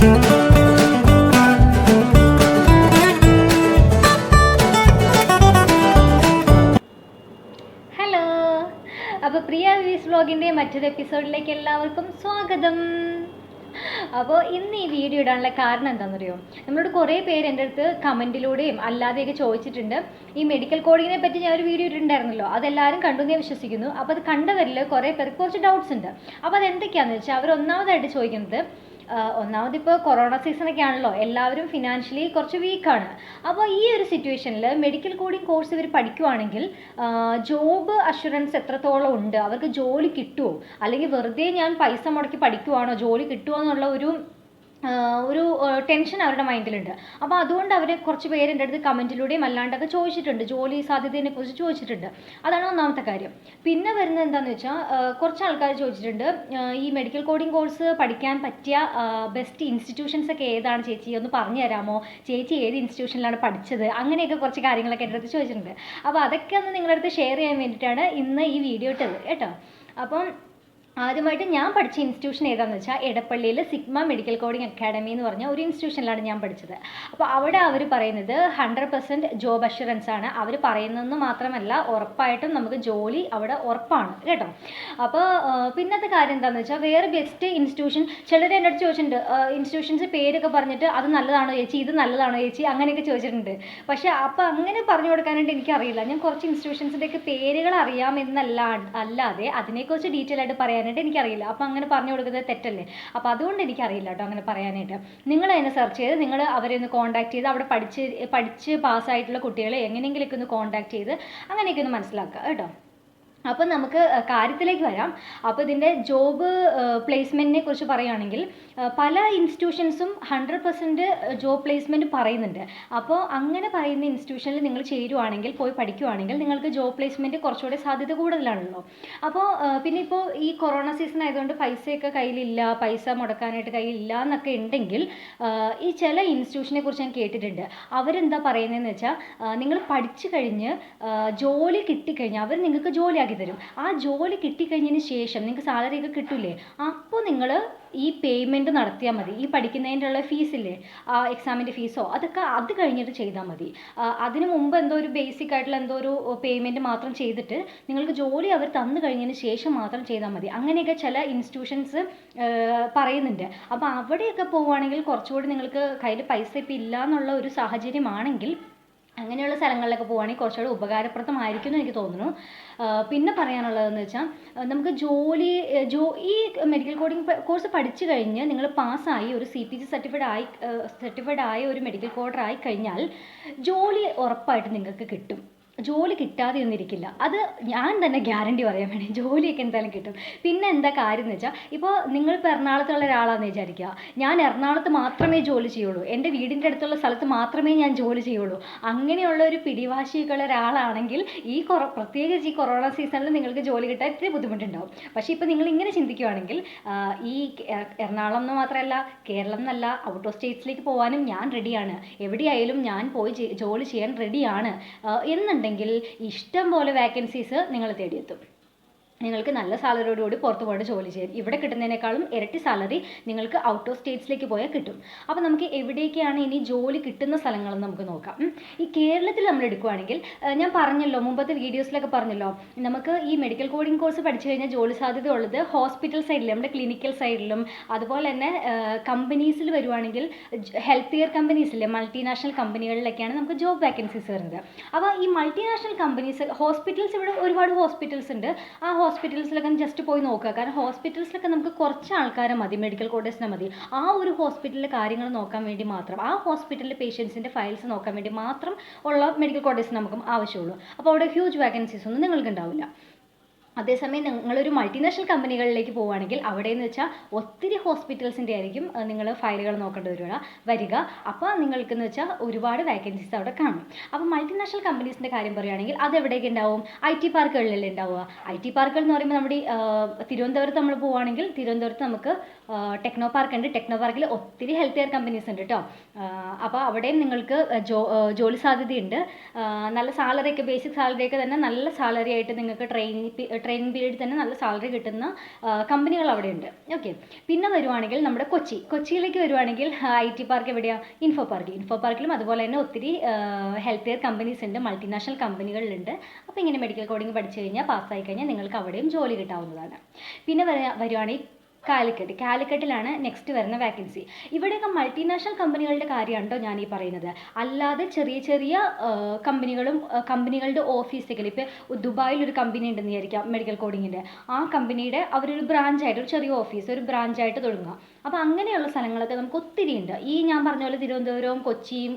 അപ്പോൾ പ്രിയ വീസ് വ്ലോഗിൻ്റെ മറ്റൊരു എപ്പിസോഡിലേക്ക് എല്ലാവർക്കും സ്വാഗതം. അപ്പോൾ ഇന്ന് ഈ വീഡിയോ ഇടാനുള്ള കാരണം എന്താണെന്നറിയോ, നമ്മളോട് കുറേ പേര് എൻ്റെ അടുത്ത് കമൻറ്റിലൂടെയും അല്ലാതെയൊക്കെ ചോദിച്ചിട്ടുണ്ട്. ഈ മെഡിക്കൽ കോഡിങ്ങിനെ പറ്റി ഞാൻ ഒരു വീഡിയോ ഇട്ടിട്ടുണ്ടായിരുന്നല്ലോ, അതെല്ലാവരും കണ്ടു ഞാൻ വിശ്വസിക്കുന്നു. അപ്പോൾ അത് കണ്ടവരിൽ കുറേ പേർക്ക് കുറച്ച് ഡൗട്ട്സ് ഉണ്ട്. അപ്പോൾ അതെന്തൊക്കെയാണെന്ന് വെച്ചാൽ അവർ ഒന്നാമതായിട്ട് ചോദിക്കുന്നത്, ഒന്നാമതിപ്പോൾ കൊറോണ സീസണൊക്കെ ആണല്ലോ, എല്ലാവരും ഫിനാൻഷ്യലി കുറച്ച് വീക്കാണ്. അപ്പോൾ ഈ ഒരു സിറ്റുവേഷനിൽ മെഡിക്കൽ കോഡിങ് കോഴ്സ് ഇവർ പഠിക്കുവാണെങ്കിൽ ജോബ് അഷുറൻസ് എത്രത്തോളം ഉണ്ട്, അവർക്ക് ജോലി കിട്ടുമോ, അല്ലെങ്കിൽ വെറുതെ ഞാൻ പൈസ മുടക്കി പഠിക്കുവാണോ, ജോലി കിട്ടുമോ എന്നുള്ള ഒരു ടെൻഷൻ അവരുടെ മൈൻഡിലുണ്ട്. അപ്പോൾ അതുകൊണ്ട് അവർ കുറച്ച് പേര് എൻ്റെ അടുത്ത് കമൻറ്റിലൂടെയും അല്ലാണ്ടൊക്കെ ചോദിച്ചിട്ടുണ്ട്, ജോലി സാധ്യതയെ കുറിച്ച് ചോദിച്ചിട്ടുണ്ട്. അതാണ് ഒന്നാമത്തെ കാര്യം. പിന്നെ വരുന്നത് എന്താണെന്ന് വെച്ചാൽ, കുറച്ച് ആൾക്കാർ ചോദിച്ചിട്ടുണ്ട്, ഈ മെഡിക്കൽ കോഡിങ് കോഴ്സ് പഠിക്കാൻ പറ്റിയ ബെസ്റ്റ് ഇൻസ്റ്റിറ്റ്യൂഷൻസ് ഒക്കെ ഏതാണ് ചേച്ചി, ഒന്ന് പറഞ്ഞു തരാമോ, ചേച്ചി ഏത് ഇൻസ്റ്റിറ്റ്യൂഷനിലാണ് പഠിച്ചത്, അങ്ങനെയൊക്കെ കുറച്ച് കാര്യങ്ങളൊക്കെ എൻ്റെ അടുത്ത് ചോദിച്ചിട്ടുണ്ട്. അപ്പോൾ അതൊക്കെ ഒന്ന് നിങ്ങളുടെ അടുത്ത് ഷെയർ ചെയ്യാൻ വേണ്ടിയിട്ടാണ് ഇന്ന് ഈ വീഡിയോ ഇട്ടത് കേട്ടോ. അപ്പം ആദ്യമായിട്ട് ഞാൻ പഠിച്ച ഇൻസ്റ്റിറ്റ്യൂഷൻ ഏതാണെന്ന് വെച്ചാൽ, എടപ്പള്ളിയിൽ സിഗ്മ മെഡിക്കൽ കോഡിങ് അക്കാഡമി എന്ന് പറഞ്ഞ ഒരു ഇൻസ്റ്റിറ്റ്യൂഷനിലാണ് ഞാൻ പഠിച്ചത്. അപ്പോൾ അവിടെ അവർ പറയുന്നത് 100% ജോബ് അഷുറൻസ് ആണ്. അവർ പറയുന്നതെന്ന് മാത്രമല്ല, ഉറപ്പായിട്ടും നമുക്ക് ജോലി അവിടെ ഉറപ്പാണ് കേട്ടോ. അപ്പോൾ പിന്നത്തെ കാര്യം എന്താണെന്ന് വെച്ചാൽ, വേറെ ബെസ്റ്റ് ഇൻസ്റ്റിറ്റ്യൂഷൻ ചിലർ എൻ്റെ അടുത്ത് ചോദിച്ചിട്ടുണ്ട്, ഇൻസ്റ്റിറ്റ്യൂഷൻസ് പേരൊക്കെ പറഞ്ഞിട്ട് അത് നല്ലതാണോ ചേച്ചി, ഇത് നല്ലതാണോ ചേച്ചി, അങ്ങനെയൊക്കെ ചോദിച്ചിട്ടുണ്ട്. പക്ഷേ അപ്പോൾ അങ്ങനെ പറഞ്ഞു കൊടുക്കാനായിട്ട് എനിക്കറിയില്ല. ഞാൻ കുറച്ച് ഇൻസ്റ്റിറ്റ്യൂഷൻസിൻ്റെയൊക്കെ പേരുകൾ അല്ലാതെ അതിനെക്കുറിച്ച് ഡീറ്റെയിൽ ആയിട്ട് പറയാൻ എനിക്കറിയില്ല. അപ്പോൾ അങ്ങനെ പറഞ്ഞു കൊടുക്കുന്നത് തെറ്റല്ലേ. അപ്പോൾ അതുകൊണ്ട് എനിക്കറിയില്ല കേട്ടോ അങ്ങനെ പറയാനായിട്ട്. നിങ്ങൾ അതിനെ സെർച്ച് ചെയ്ത് നിങ്ങൾ അവരെ ഒന്ന് കോൺടാക്ട് ചെയ്ത് അവിടെ പഠിച്ച് പാസ്സായിട്ടുള്ള കുട്ടികളെ എങ്ങനെയെങ്കിലുമൊക്കെ ഒന്ന് കോൺടാക്ട് ചെയ്ത് അങ്ങനെയൊക്കെ ഒന്ന് മനസ്സിലാക്കുക കേട്ടോ. അപ്പോൾ നമുക്ക് കാര്യത്തിലേക്ക് വരാം. അപ്പോൾ ഇതിൻ്റെ ജോബ് പ്ലേസ്മെൻറ്റിനെ കുറിച്ച് പറയുകയാണെങ്കിൽ, പല ഇൻസ്റ്റിറ്റ്യൂഷൻസും 100% ജോബ് പ്ലേസ്മെൻറ്റ് പറയുന്നുണ്ട്. അപ്പോൾ അങ്ങനെ പറയുന്ന ഇൻസ്റ്റിറ്റ്യൂഷനിൽ നിങ്ങൾ ചേരുവാണെങ്കിൽ, പോയി പഠിക്കുവാണെങ്കിൽ നിങ്ങൾക്ക് ജോബ് പ്ലേസ്മെൻറ്റ് കുറച്ചുകൂടെ സാധ്യത കൂടുതലാണല്ലോ. അപ്പോൾ പിന്നെ ഇപ്പോൾ ഈ കൊറോണ സീസൺ ആയതുകൊണ്ട് പൈസയൊക്കെ കയ്യിലില്ല, പൈസ മുടക്കാനായിട്ട് കയ്യിലില്ല എന്നൊക്കെ ഉണ്ടെങ്കിൽ, ഈ ചില ഇൻസ്റ്റിറ്റ്യൂഷനെ കുറിച്ച് ഞാൻ കേട്ടിട്ടുണ്ട്. അവരെന്താ പറയുന്നതെന്ന് വെച്ചാൽ, നിങ്ങൾ പഠിച്ചു കഴിഞ്ഞ് ജോലി കിട്ടിക്കഴിഞ്ഞാൽ അവർ നിങ്ങൾക്ക് ജോലിയാക്കി തരും. ആ ജോലി കിട്ടിക്കഴിഞ്ഞതിന് ശേഷം നിങ്ങൾക്ക് സാലറി ഒക്കെ കിട്ടില്ലേ, അപ്പോൾ നിങ്ങൾ ഈ പേയ്മെൻറ്റ് നടത്തിയാൽ മതി. ഈ പഠിക്കുന്നതിൻ്റെ ഉള്ള ഫീസില്ലേ, ആ എക്സാമിൻ്റെ ഫീസോ അതൊക്കെ അത് കഴിഞ്ഞിട്ട് ചെയ്താൽ മതി. അതിന് മുമ്പ് എന്തോ ഒരു ബേസിക് ആയിട്ടുള്ള എന്തോ ഒരു പേയ്മെൻറ്റ് മാത്രം ചെയ്തിട്ട് നിങ്ങൾക്ക് ജോലി അവർ തന്നു കഴിഞ്ഞതിന് ശേഷം മാത്രം ചെയ്താൽ മതി. അങ്ങനെയൊക്കെ ചില ഇൻസ്റ്റിറ്റ്യൂഷൻസ് പറയുന്നുണ്ട്. അപ്പോൾ അവിടെയൊക്കെ പോവുകയാണെങ്കിൽ കുറച്ചുകൂടി നിങ്ങൾക്ക് കയ്യിൽ പൈസ ഇപ്പം ഇല്ല എന്നുള്ള ഒരു സാഹചര്യമാണെങ്കിൽ, അങ്ങനെയുള്ള സ്ഥലങ്ങളിലൊക്കെ പോവുകയാണെങ്കിൽ കുറച്ചുകൂടി ഉപകാരപ്രദമായിരിക്കും എന്ന് എനിക്ക് തോന്നുന്നു. പിന്നെ പറയാനുള്ളതെന്ന് വെച്ചാൽ, നമുക്ക് ഈ മെഡിക്കൽ കോഡിങ് കോഴ്സ് പഠിച്ചു കഴിഞ്ഞ് നിങ്ങൾ പാസ്സായി ഒരു CPC സർട്ടിഫൈഡ് ആയ ഒരു മെഡിക്കൽ കോഡർ ആയി കഴിഞ്ഞാൽ ജോലി ഉറപ്പായിട്ട് നിങ്ങൾക്ക് കിട്ടും. ജോലി കിട്ടാതെ ഒന്നിരിക്കില്ല. അത് ഞാൻ തന്നെ ഗ്യാരണ്ടി പറയാൻ വേണ്ടി, ജോലിയൊക്കെ എന്തായാലും കിട്ടും. പിന്നെ എന്താ കാര്യം എന്ന് വെച്ചാൽ, ഇപ്പോൾ നിങ്ങളിപ്പോൾ എറണാകുളത്തുള്ള ഒരാളാണെന്ന് വിചാരിക്കുക, ഞാൻ എറണാകുളത്ത് മാത്രമേ ജോലി ചെയ്യുള്ളൂ, എൻ്റെ വീടിൻ്റെ അടുത്തുള്ള സ്ഥലത്ത് മാത്രമേ ഞാൻ ജോലി ചെയ്യുള്ളൂ, അങ്ങനെയുള്ള ഒരു പിടിവാശിയൊക്കെയുള്ള ഒരാളാണെങ്കിൽ പ്രത്യേകിച്ച് ഈ കൊറോണ സീസണിൽ നിങ്ങൾക്ക് ജോലി കിട്ടാൻ ഇത്തിരി ബുദ്ധിമുട്ടുണ്ടാവും. പക്ഷേ ഇപ്പോൾ നിങ്ങൾ ഇങ്ങനെ ചിന്തിക്കുകയാണെങ്കിൽ, ഈ എറണാകുളം എന്ന് മാത്രമല്ല, കേരളം എന്നല്ല, ഔട്ട് ഓഫ് സ്റ്റേറ്റ്സിലേക്ക് പോകാനും ഞാൻ റെഡിയാണ്, എവിടെയായാലും ഞാൻ പോയി ജോലി ചെയ്യാൻ റെഡിയാണ് എന്നുണ്ടെങ്കിൽ ഇഷ്ടം പോലെ വാക്കൻസീസ് നിങ്ങൾ തേടിയെത്തും. നിങ്ങൾക്ക് നല്ല സാലറിയോടുകൂടി പുറത്ത് പോയിട്ട് ജോലി ചെയ്യാം. ഇവിടെ കിട്ടുന്നതിനേക്കാളും ഇരട്ടി സാലറി നിങ്ങൾക്ക് ഔട്ട് ഓഫ് സ്റ്റേറ്റ്സിലേക്ക് പോയാൽ കിട്ടും. അപ്പോൾ നമുക്ക് എവിടേക്കാണ് ഇനി ജോലി കിട്ടുന്ന സ്ഥലങ്ങളെന്ന് നമുക്ക് നോക്കാം. ഈ കേരളത്തിൽ നമ്മൾ എടുക്കുകയാണെങ്കിൽ, ഞാൻ പറഞ്ഞല്ലോ, മുമ്പത്തെ വീഡിയോസിലൊക്കെ പറഞ്ഞല്ലോ, നമുക്ക് ഈ മെഡിക്കൽ കോഡിങ് കോഴ്സ് പഠിച്ചു കഴിഞ്ഞാൽ ജോലി സാധ്യത ഉള്ളത് ഹോസ്പിറ്റൽ സൈഡിലും നമ്മുടെ ക്ലിനിക്കൽ സൈഡിലും, അതുപോലെ തന്നെ കമ്പനീസിൽ വരുവാണെങ്കിൽ ഹെൽത്ത് കെയർ കമ്പനീസിലെ മൾട്ടിനാഷണൽ കമ്പനികളിലൊക്കെയാണ് നമുക്ക് ജോബ് വാക്കൻസീസ് വരുന്നത്. അപ്പോൾ ഈ മൾട്ടിനാഷണൽ കമ്പനീസ്, ഹോസ്പിറ്റൽസ്, ഇവിടെ ഒരുപാട് ഹോസ്പിറ്റൽസ് ഉണ്ട്. ആ ഹോസ്പിറ്റൽസിലൊക്കെ ജസ്റ്റ് പോയി നോക്കുക. കാരണം ഹോസ്പിറ്റൽസിലൊക്കെ നമുക്ക് കുറച്ച് ആൾക്കാരെ മതി, മെഡിക്കൽ കോഡേഴ്സിനെ മതി. ആ ഒരു ഹോസ്പിറ്റലിലെ കാര്യങ്ങൾ നോക്കാൻ വേണ്ടി മാത്രം, ആ ഹോസ്പിറ്റലിലെ പേഷ്യൻസിൻ്റെ ഫയൽസ് നോക്കാൻ വേണ്ടി മാത്രം ഉള്ള മെഡിക്കൽ കോഡേഴ്സ് നമുക്ക് ആവശ്യമുള്ളൂ. അപ്പോൾ അവിടെ ഹ്യൂജ് വാക്കൻസീസ് ഒന്നും നിങ്ങൾക്ക് ഉണ്ടാവില്ല. അതേസമയം നിങ്ങളൊരു മൾട്ടിനാഷണൽ കമ്പനികളിലേക്ക് പോവുകയാണെങ്കിൽ, അവിടെയെന്ന് വെച്ചാൽ ഒത്തിരി ഹോസ്പിറ്റൽസിൻ്റെ ആയിരിക്കും നിങ്ങൾ ഫയലുകൾ നോക്കേണ്ടി വരിക. അപ്പോൾ നിങ്ങൾക്കെന്ന് വെച്ചാൽ ഒരുപാട് വാക്കൻസീസ് അവിടെ കാണും. അപ്പോൾ മൾട്ടിനാഷണൽ കമ്പനീസിൻ്റെ കാര്യം പറയുകയാണെങ്കിൽ അത് എവിടെയൊക്കെ ഉണ്ടാവും? IT പാർക്കുകളിലല്ലേ ഉണ്ടാവുക. IT പാർക്കുകൾ എന്ന് പറയുമ്പോൾ നമ്മുടെ തിരുവനന്തപുരത്ത് നമ്മൾ പോവുകയാണെങ്കിൽ, തിരുവനന്തപുരത്ത് നമുക്ക് ടെക്നോ പാർക്ക് ഉണ്ട്. ടെക്നോ പാർക്കിൽ ഒത്തിരി ഹെൽത്ത് കെയർ കമ്പനീസ് ഉണ്ട് കേട്ടോ. അപ്പോൾ അവിടെയും നിങ്ങൾക്ക് ജോലി സാധ്യതയുണ്ട്. നല്ല സാലറി ഒക്കെ, ബേസിക് സാലറി ഒക്കെ തന്നെ നല്ല സാലറി ആയിട്ട് നിങ്ങൾക്ക് ട്രെയിനിങ് പീരീഡ് തന്നെ നല്ല സാലറി കിട്ടുന്ന കമ്പനികൾ അവിടെ ഉണ്ട്. ഓക്കെ, പിന്നെ വരുവാണെങ്കിൽ നമ്മുടെ കൊച്ചിയിലേക്ക് വരുവാണെങ്കിൽ IT പാർക്ക് എവിടെയാണ്? ഇൻഫോ പാർക്കിലും അതുപോലെ തന്നെ ഒത്തിരി ഹെൽത്ത് കെയർ കമ്പനീസ് ഉണ്ട്, മൾട്ടിനാഷണൽ കമ്പനികളിലുണ്ട്. അപ്പോൾ ഇങ്ങനെ മെഡിക്കൽ കോഡിങ് പഠിച്ചു കഴിഞ്ഞാൽ, പാസ്സായി കഴിഞ്ഞാൽ നിങ്ങൾക്ക് അവിടെയും ജോലി കിട്ടാവുന്നതാണ്. പിന്നെ വരുവാണെങ്കിൽ കാലിക്കറ്റിലാണ് നെക്സ്റ്റ് വരുന്ന വാക്കൻസി. ഇവിടെയൊക്കെ മൾട്ടിനാഷണൽ കമ്പനികളുടെ കാര്യമാണ് കേട്ടോ ഞാൻ ഈ പറയുന്നത്. അല്ലാതെ ചെറിയ ചെറിയ കമ്പനികളുടെ ഓഫീസുകൾ, ഇപ്പോൾ ദുബായിൽ ഒരു കമ്പനി ഉണ്ടെന്ന് വിചാരിക്കാം മെഡിക്കൽ കോഡിങ്ങിൻ്റെ. ആ കമ്പനിയുടെ അവരൊരു ബ്രാഞ്ചായിട്ട്, ഒരു ചെറിയ ഓഫീസ് ഒരു ബ്രാഞ്ചായിട്ട് തുടങ്ങുക. അപ്പോൾ അങ്ങനെയുള്ള സ്ഥലങ്ങളൊക്കെ നമുക്ക് ഒത്തിരി ഉണ്ട്. ഈ ഞാൻ പറഞ്ഞ പോലെ തിരുവനന്തപുരവും കൊച്ചിയും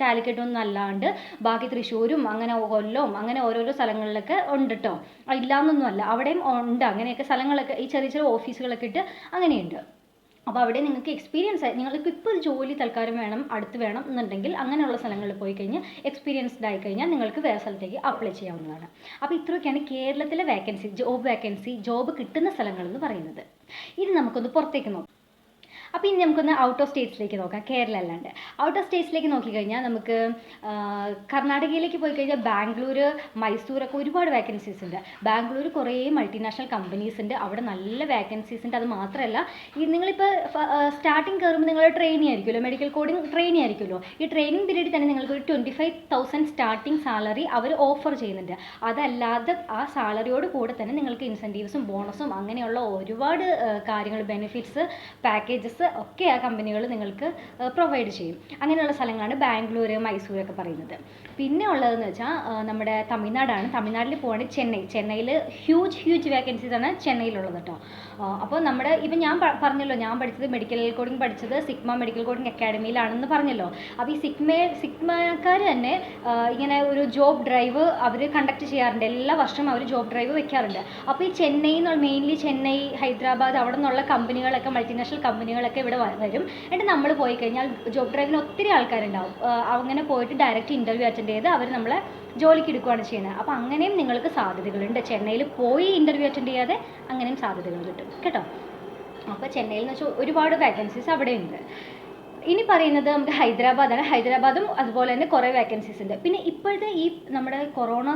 കാലിക്കറ്റും ഒന്നും അല്ലാണ്ട് ബാക്കി തൃശ്ശൂരും അങ്ങനെ കൊല്ലവും അങ്ങനെ ഓരോരോ സ്ഥലങ്ങളിലൊക്കെ ഉണ്ട് കേട്ടോ. ഇല്ലാന്നൊന്നുമല്ല, അവിടെയും ഉണ്ട് അങ്ങനെയൊക്കെ സ്ഥലങ്ങളൊക്കെ, ഈ ചെറിയ ചെറിയ ഓഫീസുകളൊക്കെ ഇട്ട് അങ്ങനെയുണ്ട്. അപ്പോൾ അവിടെ നിങ്ങൾക്ക് എക്സ്പീരിയൻസ് ആയി, നിങ്ങൾക്ക് ഇപ്പോൾ ജോലി തൽക്കാലം അടുത്ത് വേണം എന്നുണ്ടെങ്കിൽ അങ്ങനെയുള്ള സ്ഥലങ്ങളിൽ പോയി കഴിഞ്ഞാൽ എക്സ്പീരിയൻസ്ഡ് ആയി കഴിഞ്ഞാൽ നിങ്ങൾക്ക് വേറെ സ്ഥലത്തേക്ക് അപ്ലൈ ചെയ്യാവുന്നതാണ്. അപ്പോൾ ഇത്രയൊക്കെയാണ് കേരളത്തിലെ ജോബ് കിട്ടുന്ന സ്ഥലങ്ങൾ എന്ന് പറയുന്നത്. ഇനി നമുക്കൊന്ന് പുറത്തേക്ക് നോക്കാം. അപ്പോൾ ഇനി നമുക്കൊന്ന് ഔട്ട് ഓഫ് സ്റ്റേറ്റ്സിലേക്ക് നോക്കാം, കേരള അല്ലാണ്ട്. ഔട്ട് ഓഫ് സ്റ്റേറ്റ്സിലേക്ക് നോക്കിക്കഴിഞ്ഞാൽ നമുക്ക് കർണാടകയിലേക്ക് പോയി കഴിഞ്ഞാൽ ബാംഗ്ലൂർ, മൈസൂരൊക്കെ ഒരുപാട് വേക്കൻസീസ് ഉണ്ട്. ബാംഗ്ലൂർ കുറേ മൾട്ടിനാഷണൽ കമ്പനീസ് ഉണ്ട്, അവിടെ നല്ല വേക്കൻസീസ് ഉണ്ട്. അത് മാത്രമല്ല, ഈ നിങ്ങളിപ്പോൾ സ്റ്റാർട്ടിങ് കയറുമ്പോൾ നിങ്ങൾ ട്രെയിനി ആയിരിക്കുമല്ലോ, മെഡിക്കൽ കോഡിങ് ട്രെയിനി ആയിരിക്കുമല്ലോ. ഈ ട്രെയിനിങ് പീരീഡിൽ തന്നെ നിങ്ങൾക്ക് ഒരു 25,000 സ്റ്റാർട്ടിങ് സാലറി അവർ ഓഫർ ചെയ്യുന്നുണ്ട്. അതല്ലാതെ ആ സാലറിയോട് കൂടെ തന്നെ നിങ്ങൾക്ക് ഇൻസെൻറ്റീവ്സും ബോണസും അങ്ങനെയുള്ള ഒരുപാട് കാര്യങ്ങൾ, ബെനിഫിറ്റ്സ്, പാക്കേജസ് ഒക്കെ ആ കമ്പനികൾ നിങ്ങൾക്ക് പ്രൊവൈഡ് ചെയ്യും. അങ്ങനെയുള്ള സ്ഥലങ്ങളാണ് ബാംഗ്ലൂർ, മൈസൂരൊക്കെ പറയുന്നത്. പിന്നെ ഉള്ളതെന്ന് വെച്ചാൽ നമ്മുടെ തമിഴ്നാടാണ്. തമിഴ്നാട്ടിൽ പോവുകയാണെങ്കിൽ ചെന്നൈയിൽ ഹ്യൂജ് വേക്കൻസീസ് ആണ് ചെന്നൈയിലുള്ളത് കേട്ടോ. അപ്പോൾ ഇപ്പം ഞാൻ പറഞ്ഞല്ലോ, ഞാൻ പഠിച്ചത് മെഡിക്കൽ കോഡിങ് പഠിച്ചത് സിഗ്മ മെഡിക്കൽ കോഡിങ് അക്കാഡമിയിലാണെന്ന് പറഞ്ഞല്ലോ. അപ്പോൾ ഈ സിഗ്മക്കാർ തന്നെ ഇങ്ങനെ ഒരു ജോബ് ഡ്രൈവ് അവർ കണ്ടക്ട് ചെയ്യാറുണ്ട്. എല്ലാ വർഷവും അവർ ജോബ് ഡ്രൈവ് വെക്കാറുണ്ട്. അപ്പോൾ ഈ മെയിൻലി ചെന്നൈ, ഹൈദരാബാദ് അവിടെ നിന്നുള്ള കമ്പനികളൊക്കെ, മൾട്ടിനാഷണൽ കമ്പനികളൊക്കെ ഇവിടെ വരും. എന്നിട്ട് നമ്മൾ പോയി കഴിഞ്ഞാൽ ജോബ് ഡ്രൈവിന് ഒത്തിരി ആൾക്കാരുണ്ടാവും. അങ്ങനെ പോയിട്ട് ഡയറക്റ്റ് ഇൻ്റർവ്യൂ അറ്റൻഡ് ചെയ്ത് അവർ നമ്മളെ ജോലിക്ക് എടുക്കുകയാണ് ചെയ്യുന്നത്. അപ്പോൾ അങ്ങനെയും നിങ്ങൾക്ക് സാധ്യതകളുണ്ട്. ചെന്നൈയിൽ പോയി ഇൻ്റർവ്യൂ അറ്റൻഡ് ചെയ്യാതെ അങ്ങനെയും സാധ്യതകൾ കിട്ടും കേട്ടോ. അപ്പോൾ ചെന്നൈയിൽ എന്ന് വെച്ചാൽ ഒരുപാട് വേക്കൻസീസ് അവിടെ ഉണ്ട്. ഇനി പറയുന്നത് നമുക്ക് ഹൈദരാബാദാണ്. ഹൈദരാബാദും അതുപോലെ തന്നെ കുറേ വേക്കൻസീസ് ഉണ്ട്. പിന്നെ ഇപ്പോഴത്തെ ഈ നമ്മുടെ കൊറോണ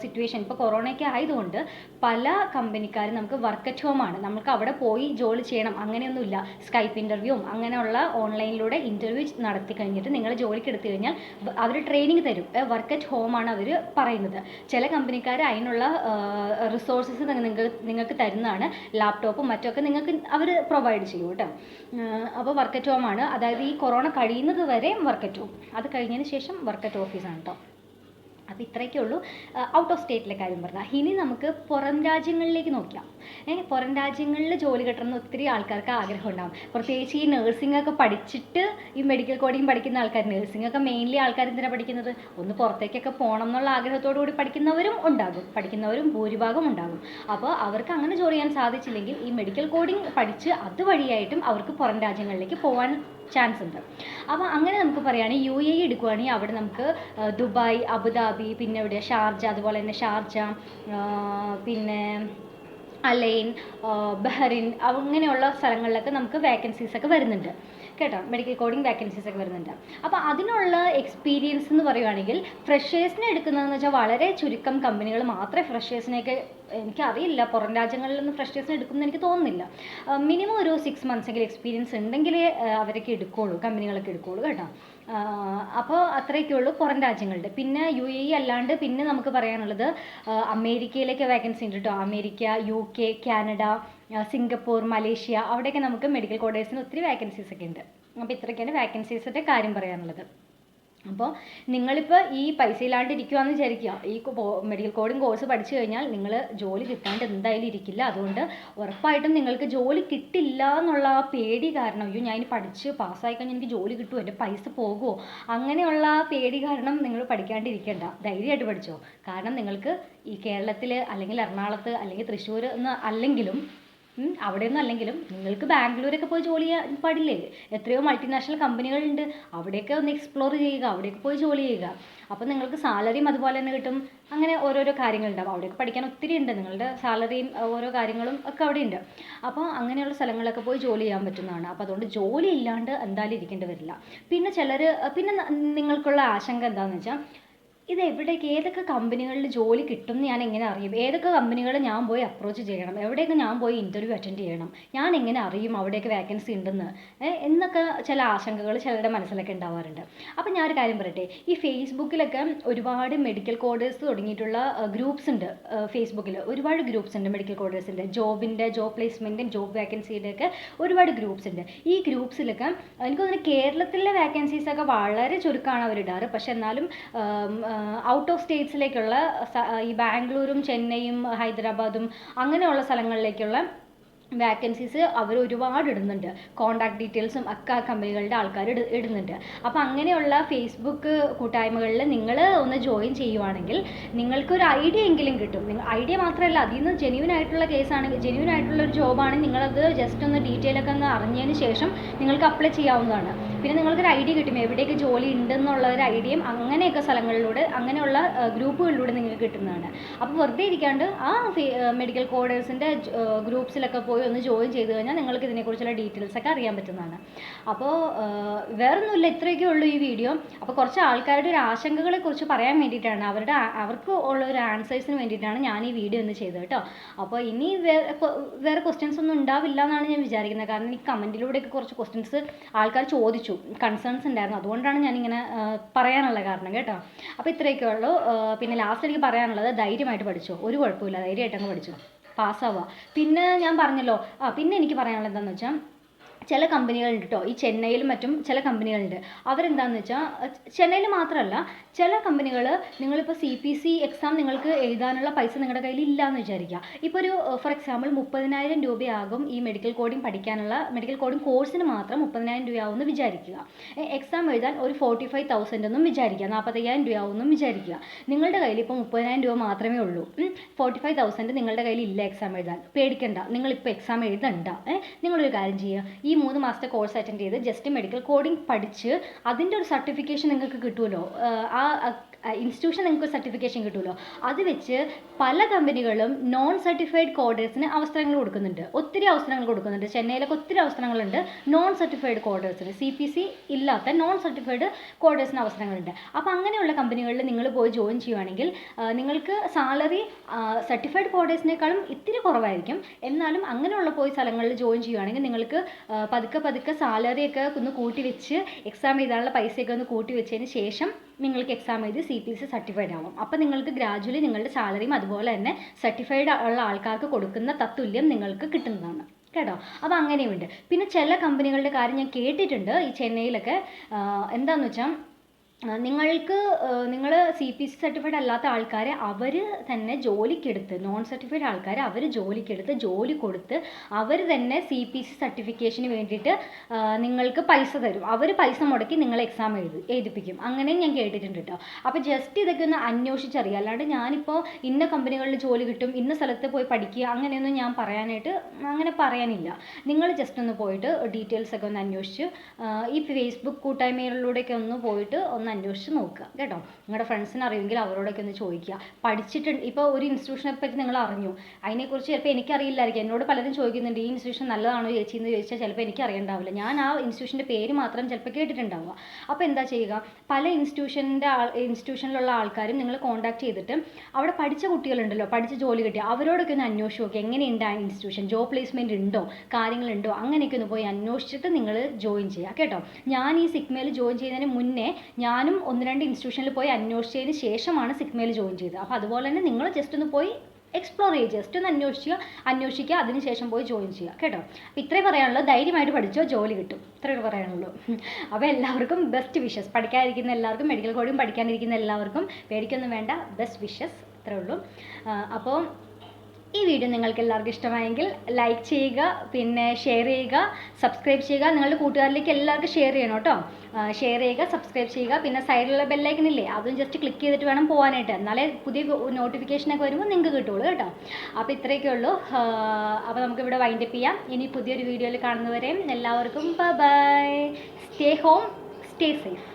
സിറ്റുവേഷൻ, ഇപ്പോൾ കൊറോണയൊക്കെ ആയതുകൊണ്ട് പല കമ്പനിക്കാരും നമുക്ക് വർക്ക് അറ്റ് ഹോം ആണ്. നമുക്ക് അവിടെ പോയി ജോലി ചെയ്യണം അങ്ങനെയൊന്നുമില്ല. സ്കൈപ്പ് ഇൻ്റർവ്യൂവും അങ്ങനെയുള്ള ഓൺലൈനിലൂടെ ഇൻ്റർവ്യൂ നടത്തി കഴിഞ്ഞിട്ട് നിങ്ങൾ ജോലിക്ക് എടുത്തു കഴിഞ്ഞാൽ അവർ ട്രെയിനിങ് തരും. വർക്ക് അറ്റ് ഹോം ആണ് അവർ പറയുന്നത്. ചില കമ്പനിക്കാർ അതിനുള്ള റിസോഴ്സസ് നിങ്ങൾക്ക് തരുന്നതാണ്. ലാപ്ടോപ്പും മറ്റൊക്കെ നിങ്ങൾക്ക് അവർ പ്രൊവൈഡ് ചെയ്യും കേട്ടോ. അപ്പോൾ വർക്ക് അറ്റ് ഹോം ആണ്. അതായത് ഈ കൊറോണ കഴിയുന്നത് വരെ വർക്ക് അറ്റ് ഹോം, അത് കഴിഞ്ഞതിന് ശേഷം വർക്ക് അറ്റ് ഓഫീസാണ് കേട്ടോ. അപ്പോൾ ഇത്രയൊക്കെ ഉള്ളൂ ഔട്ട് ഓഫ് സ്റ്റേറ്റിലെ കാര്യം പറഞ്ഞാൽ. ഇനി നമുക്ക് പുറം രാജ്യങ്ങളിലേക്ക് നോക്കാം. പുറം രാജ്യങ്ങളിൽ ജോലി കിട്ടണമെന്ന് ഒത്തിരി ആൾക്കാർക്ക് ആഗ്രഹം ഉണ്ടാകും. പ്രത്യേകിച്ച് ഈ നഴ്സിംഗ് ഒക്കെ പഠിച്ചിട്ട് ഈ മെഡിക്കൽ കോഡിങ് പഠിക്കുന്ന ആൾക്കാർ, നഴ്സിംഗ് ഒക്കെ മെയിൻലി ആൾക്കാർ എന്തിനാണ് പഠിക്കുന്നത്? ഒന്ന് പുറത്തേക്കൊക്കെ പോകണം എന്നുള്ള ആഗ്രഹത്തോടു കൂടി പഠിക്കുന്നവരും ഭൂരിഭാഗം ഉണ്ടാകും. അപ്പോൾ അവർക്ക് അങ്ങനെ ജോലി ചെയ്യാൻ സാധിച്ചില്ലെങ്കിൽ ഈ മെഡിക്കൽ കോഡിങ് പഠിച്ച് അതുവഴിയായിട്ടും അവർക്ക് പുറം രാജ്യങ്ങളിലേക്ക് പോകാൻ ചാൻസ് ഉണ്ട്. അപ്പോൾ അങ്ങനെ നമുക്ക് പറയുകയാണെങ്കിൽ UAE എടുക്കുകയാണെങ്കിൽ അവിടെ നമുക്ക് ദുബായ്, അബുദാബി, പിന്നെ ഇവിടെ ഷാർജ, അതുപോലെ തന്നെ ഷാർജ, പിന്നെ അലൈൻ, ബഹ്റിൻ, അങ്ങനെയുള്ള സ്ഥലങ്ങളിലൊക്കെ നമുക്ക് വേക്കൻസീസ് ഒക്കെ വരുന്നുണ്ട് കേട്ടോ. മെഡിക്കൽ കോഡിങ് വേക്കൻസീസ് ഒക്കെ വരുന്നുണ്ട്. അപ്പോൾ അതിനുള്ള എക്സ്പീരിയൻസ് എന്ന് പറയുകയാണെങ്കിൽ ഫ്രഷേഴ്സിനെ എടുക്കുന്നതെന്ന് വെച്ചാൽ വളരെ ചുരുക്കം കമ്പനികൾ മാത്രമേ ഫ്രഷേഴ്സിനെയൊക്കെ, എനിക്കറിയില്ല പുറം രാജ്യങ്ങളിലൊന്നും ഫ്രഷേഴ്സിനെ എടുക്കുമെന്ന് എനിക്ക് തോന്നുന്നില്ല. മിനിമം ഒരു 6 months എങ്കിലും എക്സ്പീരിയൻസ് ഉണ്ടെങ്കിലേ അവരൊക്കെ എടുക്കുകയുള്ളൂ, കമ്പനികളൊക്കെ എടുക്കുകയുള്ളൂ കേട്ടോ. അപ്പോൾ അത്രയൊക്കെ ഉള്ളൂ പുറം രാജ്യങ്ങളുടെ. പിന്നെ UAE അല്ലാണ്ട് പിന്നെ നമുക്ക് പറയാനുള്ളത് അമേരിക്കയിലേക്ക് വേക്കൻസി ഉണ്ട് കേട്ടോ. America, UK, Canada, Singapore, Malaysia, അവിടെയൊക്കെ നമുക്ക് മെഡിക്കൽ കോഡേഴ്സിന് ഒത്തിരി വേക്കൻസീസ് ഒക്കെ ഉണ്ട്. അപ്പോൾ ഇത്രയൊക്കെയാണ് വേക്കൻസീസിൻ്റെ കാര്യം പറയാനുള്ളത്. അപ്പോൾ നിങ്ങളിപ്പോൾ ഈ പൈസ ഇല്ലാണ്ട് ഇരിക്കുകയെന്ന് വിചാരിക്കുക, ഈ മെഡിക്കൽ കോഡിങ് കോഴ്സ് പഠിച്ചു കഴിഞ്ഞാൽ നിങ്ങൾ ജോലി കിട്ടാണ്ട് എന്തായാലും ഇരിക്കില്ല. അതുകൊണ്ട് ഉറപ്പായിട്ടും നിങ്ങൾക്ക് ജോലി കിട്ടില്ല എന്നുള്ള ആ പേടി കാരണം, അയ്യോ ഞാൻ ഇനി പഠിച്ച് പാസ്സായി കഴിഞ്ഞാൽ എനിക്ക് ജോലി കിട്ടുമോ, എൻ്റെ പൈസ പോകുമോ, അങ്ങനെയുള്ള പേടി കാരണം നിങ്ങൾ പഠിക്കാണ്ടിരിക്കേണ്ട, ധൈര്യമായിട്ട് പഠിച്ചോ. കാരണം നിങ്ങൾക്ക് ഈ കേരളത്തിൽ അല്ലെങ്കിൽ എറണാകുളത്ത് അല്ലെങ്കിൽ തൃശ്ശൂർ എന്ന് അല്ലെങ്കിലും അവിടെയൊന്നും അല്ലെങ്കിലും നിങ്ങൾക്ക് ബാംഗ്ലൂരൊക്കെ പോയി ജോലി ചെയ്യാൻ പാടില്ലേ? എത്രയോ മൾട്ടിനാഷണൽ കമ്പനികളുണ്ട്, അവിടെയൊക്കെ ഒന്ന് എക്സ്പ്ലോർ ചെയ്യുക, അവിടെയൊക്കെ പോയി ജോലി ചെയ്യുക. അപ്പോൾ നിങ്ങൾക്ക് സാലറിയും അതുപോലെ തന്നെ കിട്ടും. അങ്ങനെ ഓരോരോ കാര്യങ്ങളുണ്ടാവും. അവിടെയൊക്കെ പഠിക്കാൻ ഒത്തിരി ഉണ്ട്, നിങ്ങളുടെ സാലറിയും ഓരോ കാര്യങ്ങളും ഒക്കെ അവിടെ ഉണ്ട്. അപ്പോൾ അങ്ങനെയുള്ള സ്ഥലങ്ങളിലൊക്കെ പോയി ജോലി ചെയ്യാൻ പറ്റുന്നതാണ്. അപ്പോൾ അതുകൊണ്ട് ജോലി ഇല്ലാണ്ട് എന്തായാലും ഇരിക്കേണ്ടി വരില്ല. പിന്നെ നിങ്ങൾക്കുള്ള ആശങ്ക എന്താണെന്ന് വെച്ചാൽ, ഏതൊക്കെ കമ്പനികളിൽ ജോലി കിട്ടും എന്ന് ഞാൻ എങ്ങനെ അറിയും? ഏതൊക്കെ കമ്പനികൾ ഞാൻ പോയി അപ്രോച്ച് ചെയ്യണം? എവിടെയൊക്കെ ഞാൻ പോയി ഇൻ്റർവ്യൂ അറ്റൻഡ് ചെയ്യണം? ഞാൻ എങ്ങനെ അറിയും അവിടെയൊക്കെ വേക്കൻസി ഉണ്ടെന്ന്? എന്നൊക്കെ ചില ആശങ്കകൾ ചിലരുടെ മനസ്സിലൊക്കെ ഉണ്ടാവാറുണ്ട്. അപ്പം ഞാനൊരു കാര്യം പറയട്ടെ, ഈ ഫേസ്ബുക്കിലൊക്കെ ഒരുപാട് മെഡിക്കൽ കോഡേഴ്സ് തുടങ്ങിയിട്ടുള്ള ഗ്രൂപ്പ്സ് ഉണ്ട്. ഫേസ്ബുക്കിൽ ഒരുപാട് ഗ്രൂപ്പ്സ് ഉണ്ട്, മെഡിക്കൽ കോഡേഴ്സിൻ്റെ ജോബ് പ്ലേസ്മെൻറ്റും ജോബ് വേക്കൻസിയുടെ ഒക്കെ ഒരുപാട് ഗ്രൂപ്പ്സ് ഉണ്ട്. ഈ ഗ്രൂപ്പ്സിലൊക്കെ എനിക്ക് തോന്നുന്നു കേരളത്തിലെ വേക്കൻസീസൊക്കെ വളരെ ചുരുക്കമാണ് അവരിടാറ്. പക്ഷെ എന്നാലും ഔട്ട് ഓഫ് സ്റ്റേറ്റ്സിലേക്കുള്ള ഈ ബാംഗ്ലൂരും ചെന്നൈയും ഹൈദരാബാദും അങ്ങനെയുള്ള സ്ഥലങ്ങളിലേക്കുള്ള വാക്കൻസീസ് അവർ ഒരുപാട് ഇടുന്നുണ്ട്. കോൺടാക്ട് ഡീറ്റെയിൽസും ഒക്കെ ആ കമ്പനികളുടെ ആൾക്കാർ ഇടുന്നുണ്ട്. അപ്പോൾ അങ്ങനെയുള്ള ഫേസ്ബുക്ക് കൂട്ടായ്മകളിൽ നിങ്ങൾ ഒന്ന് ജോയിൻ ചെയ്യുവാണെങ്കിൽ നിങ്ങൾക്കൊരു ഐഡിയ എങ്കിലും കിട്ടും. ഐഡിയ മാത്രമല്ല, അതിൽ നിന്ന് ജെന്യൂൻ ആയിട്ടുള്ള ഒരു ജോബാണെങ്കിൽ നിങ്ങളത് ജസ്റ്റ് ഒന്ന് ഡീറ്റെയിൽ ഒക്കെ ഒന്ന് അറിഞ്ഞതിന് ശേഷം നിങ്ങൾക്ക് അപ്ലൈ ചെയ്യാവുന്നതാണ്. പിന്നെ നിങ്ങൾക്കൊരു ഐഡിയ കിട്ടും എവിടെയൊക്കെ ജോലി ഉണ്ടെന്നുള്ള ഒരു ഐഡിയയും അങ്ങനെയൊക്കെ സ്ഥലങ്ങളിലൂടെ, അങ്ങനെയുള്ള ഗ്രൂപ്പുകളിലൂടെ നിങ്ങൾക്ക് കിട്ടുന്നതാണ്. അപ്പോൾ വെറുതെ ഇരിക്കാണ്ട് ആ മെഡിക്കൽ കോഡേഴ്സിൻ്റെ ഗ്രൂപ്പ്സിലൊക്കെ പോയി ഒന്ന് ജോയിൻ ചെയ്ത് കഴിഞ്ഞാൽ നിങ്ങൾക്ക് ഇതിനെക്കുറിച്ചുള്ള ഡീറ്റെയിൽസ് ഒക്കെ അറിയാൻ പറ്റുന്നതാണ്. അപ്പോൾ വേറൊന്നുമില്ല, ഇത്രയൊക്കെ ഉള്ളൂ ഈ വീഡിയോ. അപ്പോൾ കുറച്ച് ആൾക്കാരുടെ ഒരു ആശങ്കകളെ കുറിച്ച് പറയാൻ വേണ്ടിയിട്ടാണ്, അവർക്ക് ഉള്ള ഒരു ആൻസേഴ്സിന് വേണ്ടിയിട്ടാണ് ഞാൻ ഈ വീഡിയോ ഒന്ന് ചെയ്തത് കേട്ടോ. അപ്പോൾ ഇനി വേറെ ക്വസ്റ്റ്യൻസ് ഒന്നും ഉണ്ടാവില്ല എന്നാണ് ഞാൻ വിചാരിക്കുന്നത്. കാരണം ഈ കമൻറ്റിലൂടെയൊക്കെ കുറച്ച് ക്വസ്റ്റ്യൻസ് ആൾക്കാർ ചോദിച്ചു, കൺസേൺസ് ഉണ്ടായിരുന്നു. അതുകൊണ്ടാണ് ഞാനിങ്ങനെ പറയാനുള്ള കാരണം കേട്ടോ. അപ്പോൾ ഇത്രയൊക്കെ ഉള്ളൂ. പിന്നെ ലാസ്റ്റ് എനിക്ക് പറയാനുള്ളത്, ധൈര്യമായിട്ട് പഠിച്ചോ, ഒരു കുഴപ്പമില്ല, ധൈര്യമായിട്ടങ്ങ് പഠിച്ചോ, പാസ്സാവുക. പിന്നെ ഞാൻ പറഞ്ഞല്ലോ, പിന്നെ എനിക്ക് പറയാനുള്ളത് എന്താണെന്ന് വെച്ചാൽ, ചില കമ്പനികളുണ്ട് കേട്ടോ, ഈ ചെന്നൈയിലും മറ്റും ചില കമ്പനികളുണ്ട്. അവരെന്താണെന്ന് വെച്ചാൽ, ചെന്നൈയിൽ മാത്രമല്ല ചില കമ്പനികൾ, നിങ്ങളിപ്പോൾ CPC എക്സാം നിങ്ങൾക്ക് എഴുതാനുള്ള പൈസ നിങ്ങളുടെ കയ്യിൽ ഇല്ല എന്ന് വിചാരിക്കുക. ഇപ്പോൾ ഒരു ഫോർ എക്സാമ്പിൾ 30,000 രൂപയാകും ഈ മെഡിക്കൽ കോഡിംഗ് കോഴ്സിന് മാത്രം 30,000 രൂപയാവുമെന്ന് വിചാരിക്കുക. എക്സാം എഴുതാൻ ഒരു 45,000 എന്നും വിചാരിക്കുക, 45,000 രൂപയാവുമെന്നും വിചാരിക്കുക. നിങ്ങളുടെ കയ്യിൽ ഇപ്പോൾ 30,000 രൂപ മാത്രമേ ഉള്ളൂ. 45,000 നിങ്ങളുടെ കയ്യിൽ ഇല്ല എക്സാം എഴുതാൻ. പേടിക്കണ്ട, നിങ്ങളിപ്പോൾ എക്സാം എഴുതണ്ട. നിങ്ങളൊരു കാര്യം ചെയ്യുക, ഈ 3 മാസത്തെ കോഴ്സ് അറ്റൻഡ് ചെയ്ത് ജസ്റ്റ് മെഡിക്കൽ കോഡിംഗ് പഠിച്ച് അതിൻ്റെ ഒരു സർട്ടിഫിക്കേഷൻ നിങ്ങൾക്ക് കിട്ടുമല്ലോ, ആ ഇൻസ്റ്റിറ്റ്യൂഷൻ നിങ്ങൾക്ക് സർട്ടിഫിക്കേഷൻ കിട്ടുമല്ലോ, അത് വെച്ച് പല കമ്പനികളും നോൺ സർട്ടിഫൈഡ് കോഡേഴ്സിന് അവസരങ്ങൾ കൊടുക്കുന്നുണ്ട്. ഒത്തിരി അവസരങ്ങൾ കൊടുക്കുന്നുണ്ട്. ചെന്നൈയിലൊക്കെ ഒത്തിരി അവസരങ്ങളുണ്ട് നോൺ സർട്ടിഫൈഡ് കോഡേഴ്സിന്. CPC ഇല്ലാത്ത നോൺ സർട്ടിഫൈഡ് കോഡേഴ്സിന് അവസരങ്ങളുണ്ട്. അപ്പോൾ അങ്ങനെയുള്ള കമ്പനികളിൽ നിങ്ങൾ പോയി ജോയിൻ ചെയ്യുവാണെങ്കിൽ നിങ്ങൾക്ക് സാലറി സർട്ടിഫൈഡ് കോഡേഴ്സിനേക്കാളും ഇത്തിരി കുറവായിരിക്കും. എന്നാലും അങ്ങനെയുള്ള പോയി സ്ഥലങ്ങളിൽ ജോയിൻ ചെയ്യുവാണെങ്കിൽ നിങ്ങൾക്ക് പതുക്കെ സാലറിയൊക്കെ ഒന്ന് കൂട്ടി വെച്ച്, എക്സാം എഴുതാനുള്ള പൈസയൊക്കെ ഒന്ന് കൂട്ടി വെച്ചതിന് ശേഷം നിങ്ങൾക്ക് എക്സാം എഴുതി CPC സർട്ടിഫൈഡ് ആവും. അപ്പോൾ നിങ്ങൾക്ക് ഗ്രാജുവലി നിങ്ങളുടെ സാലറിയും അതുപോലെ തന്നെ സർട്ടിഫൈഡ് ഉള്ള ആൾക്കാർക്ക് കൊടുക്കുന്ന തത്തുല്യം നിങ്ങൾക്ക് കിട്ടുന്നതാണ് കേട്ടോ. അപ്പോൾ അങ്ങനെയുണ്ട്. പിന്നെ ചില കമ്പനികളുടെ കാര്യം ഞാൻ കേട്ടിട്ടുണ്ട് ഈ ചെന്നൈയിലൊക്കെ. എന്താണെന്ന് വെച്ചാൽ, നിങ്ങൾ CPC സർട്ടിഫൈഡ് അല്ലാത്ത ആൾക്കാരെ അവർ തന്നെ ജോലിക്കെടുത്ത്, നോൺ സർട്ടിഫൈഡ് ആൾക്കാരെ അവർ ജോലിക്കെടുത്ത് ജോലി കൊടുത്ത് അവർ തന്നെ CPC സർട്ടിഫിക്കേഷന് വേണ്ടിയിട്ട് നിങ്ങൾക്ക് പൈസ തരും. അവർ പൈസ മുടക്കി നിങ്ങൾ എക്സാം എഴുതിപ്പിക്കും. അങ്ങനെയും ഞാൻ കേട്ടിട്ടുണ്ട് കേട്ടോ. അപ്പോൾ ജസ്റ്റ് ഇതൊക്കെ ഒന്ന് അന്വേഷിച്ചറിയാം. അല്ലാണ്ട് ഞാനിപ്പോൾ ഇന്ന കമ്പനികളിൽ ജോലി കിട്ടും, ഇന്ന സ്ഥലത്ത് പോയി പഠിക്കുക, അങ്ങനെയൊന്നും ഞാൻ പറയാനില്ല. നിങ്ങൾ ജസ്റ്റ് ഒന്ന് പോയിട്ട് ഡീറ്റെയിൽസ് ഒക്കെ ഒന്ന് അന്വേഷിച്ച് ഈ ഫേസ്ബുക്ക് കൂട്ടായ്മകളിലൂടെയൊക്കെ ഒന്ന് പോയിട്ട് ഒന്ന് അന്വേഷിച്ച് നോക്കുക കേട്ടോ. നിങ്ങളുടെ ഫ്രണ്ട്സിന് അറിയുമെങ്കിൽ അവരോടൊക്കെ ഒന്ന് ചോദിക്കുക. പഠിച്ചിട്ടുണ്ട്, ഇപ്പോൾ ഒരു ഇൻസ്റ്റിറ്റ്യൂഷനെ പറ്റി നിങ്ങൾ അറിഞ്ഞു, അതിനെക്കുറിച്ച് ചിലപ്പോൾ എനിക്കറിയില്ലായിരിക്കും. എന്നോട് പലരും ചോദിക്കുന്നുണ്ട്, ഈ ഇൻസ്റ്റിറ്റ്യൂഷൻ നല്ലതാണോ ചേച്ചി എന്ന് ചോദിച്ചാൽ ചിലപ്പോൾ എനിക്കറിയണ്ടാവില്ല. ഞാൻ ആ ഇൻസ്റ്റിറ്റ്യൂഷൻ്റെ പേര് മാത്രം ചിലപ്പോൾ കേട്ടിട്ടുണ്ടാവുക. അപ്പോൾ എന്താ ചെയ്യുക, പല ഇൻസ്റ്റിറ്റ്യൂഷനിലുള്ള ആൾക്കാരും നിങ്ങൾ കോൺടാക്ട് ചെയ്തിട്ട് അവിടെ പഠിച്ച കുട്ടികളുണ്ടല്ലോ, പഠിച്ച് ജോലി കിട്ടിയ അവരോടൊക്കെ ഒന്ന് അന്വേഷിച്ച് നോക്കുക, എങ്ങനെയുണ്ട് ആ ഇൻസ്റ്റിറ്റ്യൂഷൻ, ജോബ് പ്ലേസ്മെൻറ്റ് ഉണ്ടോ, കാര്യങ്ങളുണ്ടോ, അങ്ങനെയൊക്കെ ഒന്ന് പോയി അന്വേഷിച്ചിട്ട് നിങ്ങൾ ജോയിൻ ചെയ്യുക കേട്ടോ. ഞാൻ ഈ സിഗ്മയിൽ ജോയിൻ ചെയ്യുന്നതിന് മുന്നേ ഞാനും 1-2 ഇൻസ്റ്റിറ്റ്യൂഷനിൽ പോയി അന്വേഷിച്ചതിന് ശേഷമാണ് സിഗ്മയിൽ ജോയിൻ ചെയ്തത്. അപ്പോൾ അതുപോലെ തന്നെ നിങ്ങൾ ജസ്റ്റ് ഒന്ന് പോയി എക്സ്പ്ലോർ ചെയ്യുക, ജസ്റ്റ് ഒന്ന് അന്വേഷിക്കുക, അതിനുശേഷം പോയി ജോയിൻ ചെയ്യുക കേട്ടോ. അപ്പോൾ ഇത്രയും പറയാനുള്ളൂ. ധൈര്യമായിട്ട് പഠിച്ചോ, ജോലി കിട്ടും, ഇത്രയൊക്കെ പറയാനുള്ളൂ. അപ്പോൾ എല്ലാവർക്കും ബെസ്റ്റ് വിഷസ്. പഠിക്കാതിരിക്കുന്ന എല്ലാവർക്കും, മെഡിക്കൽ കോഡിംഗ് പഠിക്കാനിരിക്കുന്ന എല്ലാവർക്കും പേടിക്കൊന്നും വേണ്ട, ബെസ്റ്റ് വിഷസ്, ഇത്രയേ ഉള്ളൂ. അപ്പോൾ ഈ വീഡിയോ നിങ്ങൾക്ക് എല്ലാവർക്കും ഇഷ്ടമായെങ്കിൽ ലൈക്ക് ചെയ്യുക, പിന്നെ ഷെയർ ചെയ്യുക, സബ്സ്ക്രൈബ് ചെയ്യുക. നിങ്ങളുടെ കൂട്ടുകാരിലേക്ക് എല്ലാവർക്കും ഷെയർ ചെയ്യണം കേട്ടോ. ഷെയർ ചെയ്യുക, സബ്സ്ക്രൈബ് ചെയ്യുക. പിന്നെ സൈഡിലുള്ള ബെല്ലൈക്കൺ ഇല്ലേ, അതും ജസ്റ്റ് ക്ലിക്ക് ചെയ്തിട്ട് വേണം പോകാനായിട്ട്. എന്നാലേ പുതിയ നോട്ടിഫിക്കേഷനൊക്കെ വരുമ്പോൾ നിങ്ങൾക്ക് കിട്ടുള്ളൂ കേട്ടോ. അപ്പോൾ ഇത്രയൊക്കെ ഉള്ളൂ. അപ്പോൾ നമുക്കിവിടെ വൈൻഡപ്പ് ചെയ്യാം. ഇനി പുതിയൊരു വീഡിയോയിൽ കാണുന്നവരെയും എല്ലാവർക്കും bye. Stay home, stay safe.